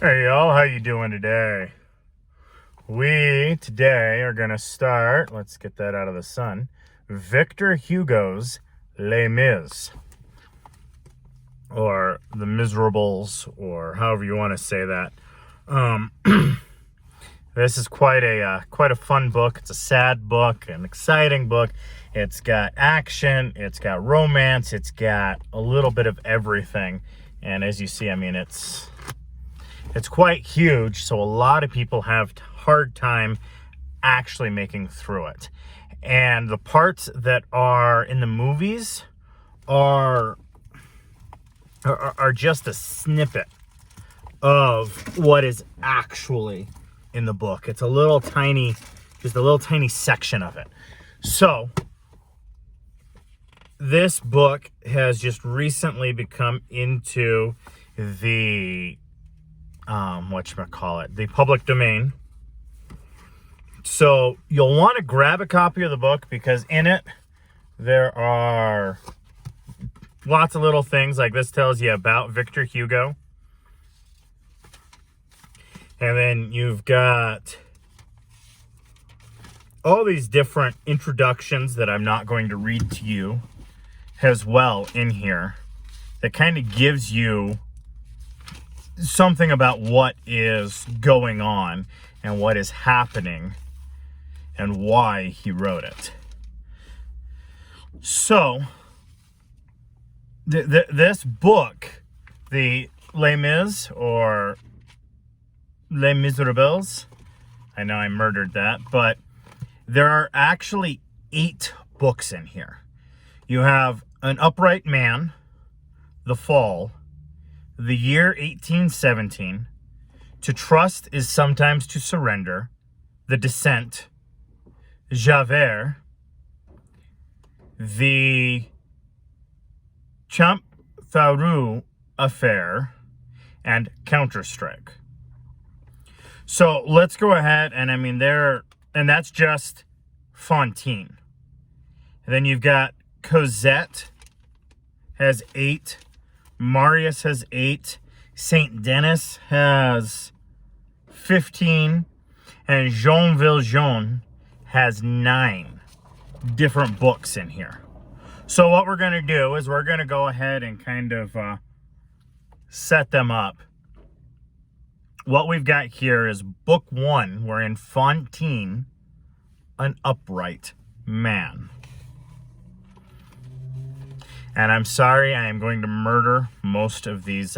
Hey y'all, how you doing today? We today are gonna start, let's get that out of the sun, Victor Hugo's Les Mis, or The Miserables, or however you want to say that. Um, this is quite a fun book. It's a sad book, an exciting book. It's got action, it's got romance, it's got a little bit of everything. And as you see, I mean, it's quite huge, so a lot of people have hard time actually making through it. And the parts that are in the movies are just a snippet of what is actually in the book. It's a little tiny, just a little tiny section of it. So this book has just recently become into the the public domain. So you'll want to grab a copy of the book because in it there are lots of little things. Like this tells you about Victor Hugo. And then you've got all these different introductions that I'm not going to read to you as well in here that kind of gives you something about what is going on and what is happening and why he wrote it. So, this book, the Les Mis or Les Miserables, I know I murdered that, but there are actually 8 books in here. You have An Upright Man, The Fall, The Year 1817, To Trust is Sometimes to Surrender, The Descent, Javert, The Champthéroux Affair, and Counter-Strike. So let's go ahead and and that's just Fantine. And then you've got Cosette has 8. Marius has 8. Saint Denis has 15. And Jean Valjean has 9 different books in here. So what we're going to do is we're going to go ahead and kind of set them up. What we've got here is book 1. We're in Fantine, An Upright Man. And I'm sorry, I am going to murder most of these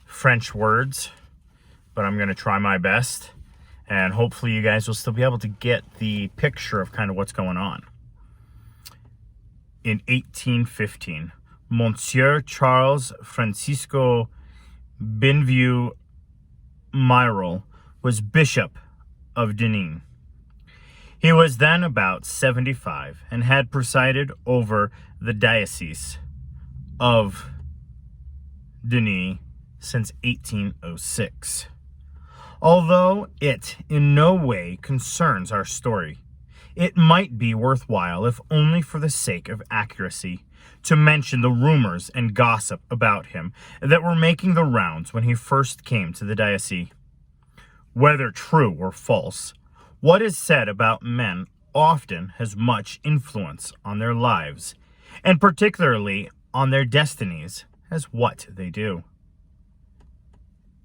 French words, but I'm going to try my best. And hopefully you guys will still be able to get the picture of kind of what's going on. In 1815, Monsieur Charles Francisco Benvieux Myril was Bishop of Denis. He was then about 75 and had presided over the diocese of Denis since 1806. Although it in no way concerns our story, it might be worthwhile, if only for the sake of accuracy, to mention the rumors and gossip about him that were making the rounds when he first came to the diocese. Whether true or false, what is said about men often has much influence on their lives, and particularly on their destinies as what they do.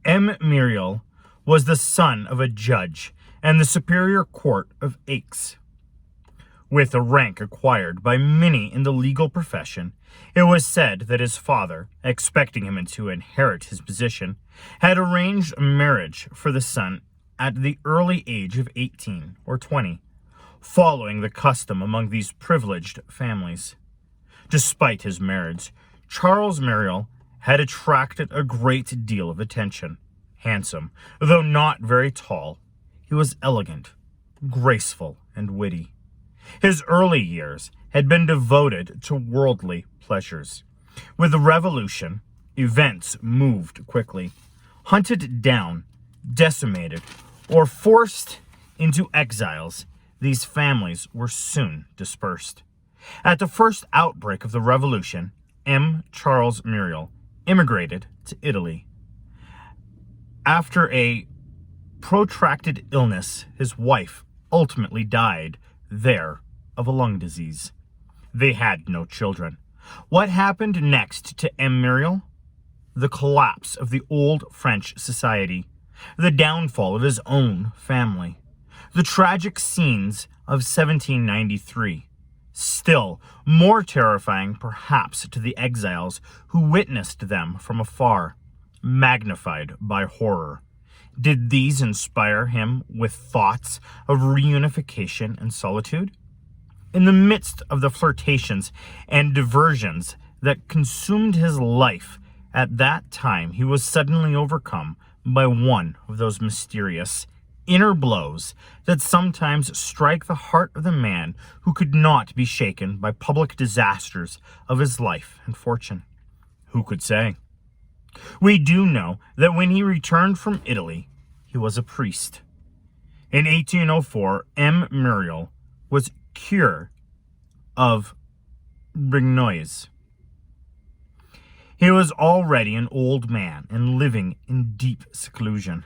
M. Muriel was the son of a judge in the Superior Court of Aix. With a rank acquired by many in the legal profession, it was said that his father, expecting him to inherit his position, had arranged a marriage for the son at the early age of 18 or 20, following the custom among these privileged families. Despite his marriage, Charles Muriel had attracted a great deal of attention. Handsome, though not very tall, he was elegant, graceful, and witty. His early years had been devoted to worldly pleasures. With the Revolution, events moved quickly. Hunted down, decimated, or forced into exiles, these families were soon dispersed. At the first outbreak of the Revolution, M. Charles Muriel immigrated to Italy. After a protracted illness, his wife ultimately died there of a lung disease. They had no children. What happened next to M. Muriel? The collapse of the old French society, the downfall of his own family, the tragic scenes of 1793. Still more terrifying, perhaps, to the exiles who witnessed them from afar, magnified by horror. Did these inspire him with thoughts of reunification and solitude? In the midst of the flirtations and diversions that consumed his life at that time, he was suddenly overcome by one of those mysterious inner blows that sometimes strike the heart of the man who could not be shaken by public disasters of his life and fortune. Who could say? We do know that when he returned from Italy, he was a priest. In 1804, M. Muriel was cured of Brignoise. He was already an old man and living in deep seclusion.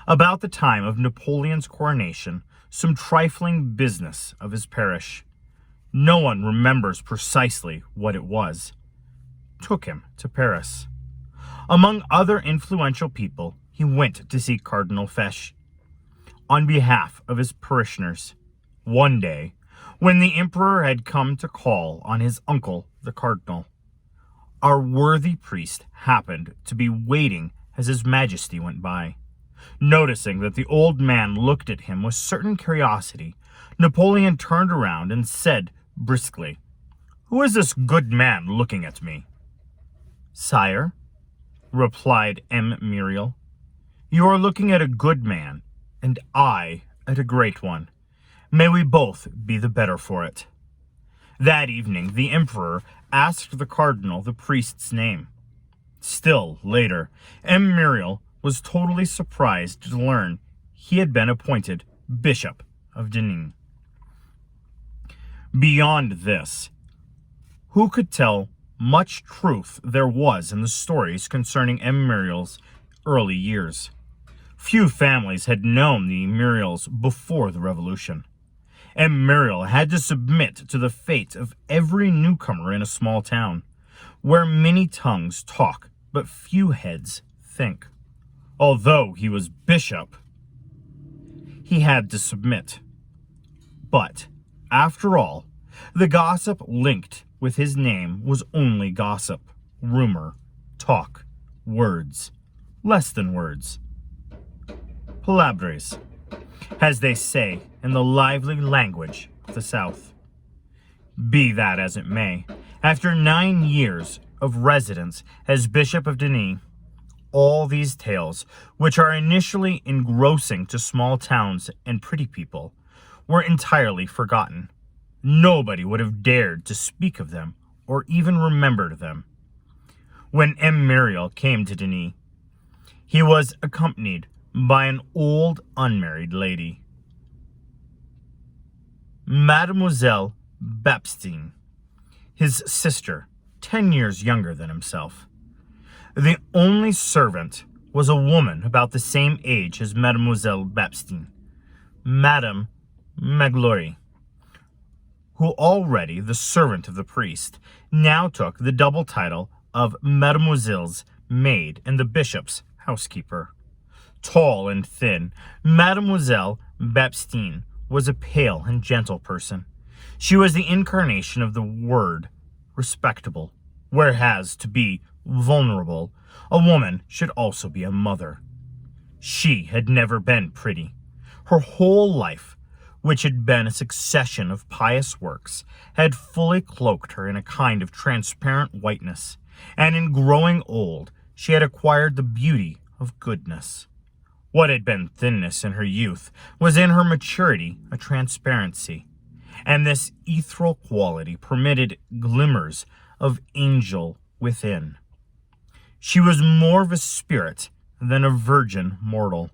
About the time of Napoleon's coronation, some trifling business of his parish, no one remembers precisely what it was, took him to Paris. Among other influential people, he went to see Cardinal Fesch on behalf of his parishioners. One day, when the emperor had come to call on his uncle, the cardinal, our worthy priest happened to be waiting as his majesty went by. Noticing that the old man looked at him with certain curiosity, Napoleon turned around and said briskly, "Who is this good man looking at me?" "Sire," replied M. Muriel, "you are looking at a good man, and I at a great one. May we both be the better for it." That evening, the emperor asked the cardinal the priest's name. Still later, M. Muriel was totally surprised to learn he had been appointed Bishop of Denis. Beyond this, who could tell much truth there was in the stories concerning M. Muriel's early years? Few families had known the Muriels before the Revolution. M. Muriel had to submit to the fate of every newcomer in a small town, where many tongues talk but few heads think. Although he was bishop, he had to submit. But, after all, the gossip linked with his name was only gossip, rumor, talk, words, less than words. Palabres, as they say in the lively language of the South. Be that as it may, after 9 years of residence as Bishop of Denis, all these tales, which are initially engrossing to small towns and pretty people, were entirely forgotten. Nobody would have dared to speak of them or even remembered them. When M. Muriel came to Denis, he was accompanied by an old unmarried lady, Mademoiselle Baptiste, his sister, 10 years younger than himself. The only servant was a woman about the same age as Mademoiselle Baptiste, Madame Magloire, who already the servant of the priest, now took the double title of Mademoiselle's maid and the bishop's housekeeper. Tall and thin, Mademoiselle Baptiste was a pale and gentle person. She was the incarnation of the word respectable, whereas to be vulnerable, a woman should also be a mother. She had never been pretty. Her whole life, which had been a succession of pious works, had fully cloaked her in a kind of transparent whiteness, and in growing old, she had acquired the beauty of goodness. What had been thinness in her youth was in her maturity a transparency, and this ethereal quality permitted glimmers of angel within. She was more of a spirit than a virgin mortal.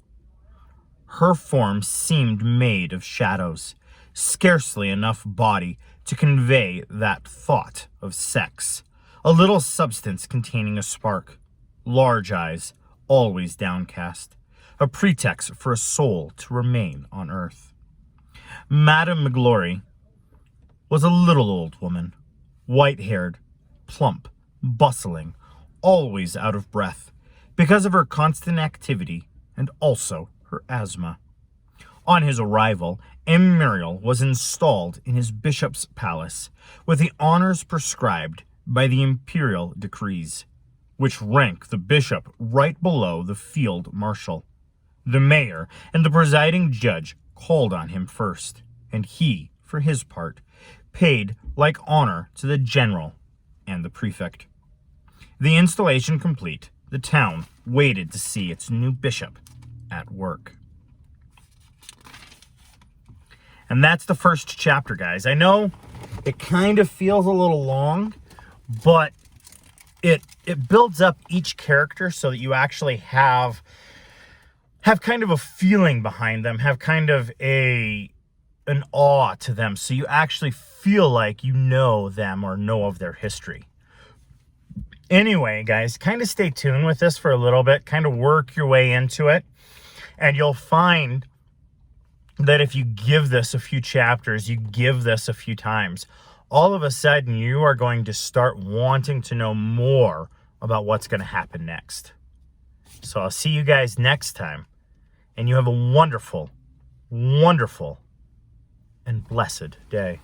Her form seemed made of shadows, scarcely enough body to convey that thought of sex, a little substance containing a spark, large eyes, always downcast, a pretext for a soul to remain on earth. Madame Magloire was a little old woman, white-haired, plump, bustling, always out of breath, because of her constant activity and also her asthma. On his arrival, M. Muriel was installed in his bishop's palace with the honors prescribed by the imperial decrees, which rank the bishop right below the field marshal. The mayor and the presiding judge called on him first, and he, for his part, paid like honor to the general and the prefect. The installation complete, the town waited to see its new bishop at work. And that's the first chapter, guys. I know it kind of feels a little long, but it builds up each character so that you actually have kind of a feeling behind them, have kind of an awe to them, so you actually feel like you know them or know of their history. Anyway, guys, kind of stay tuned with this for a little bit, kind of work your way into it, and you'll find that if you give this a few chapters, you give this a few times, all of a sudden you are going to start wanting to know more about what's going to happen next. So I'll see you guys next time, and you have a wonderful, wonderful, and blessed day.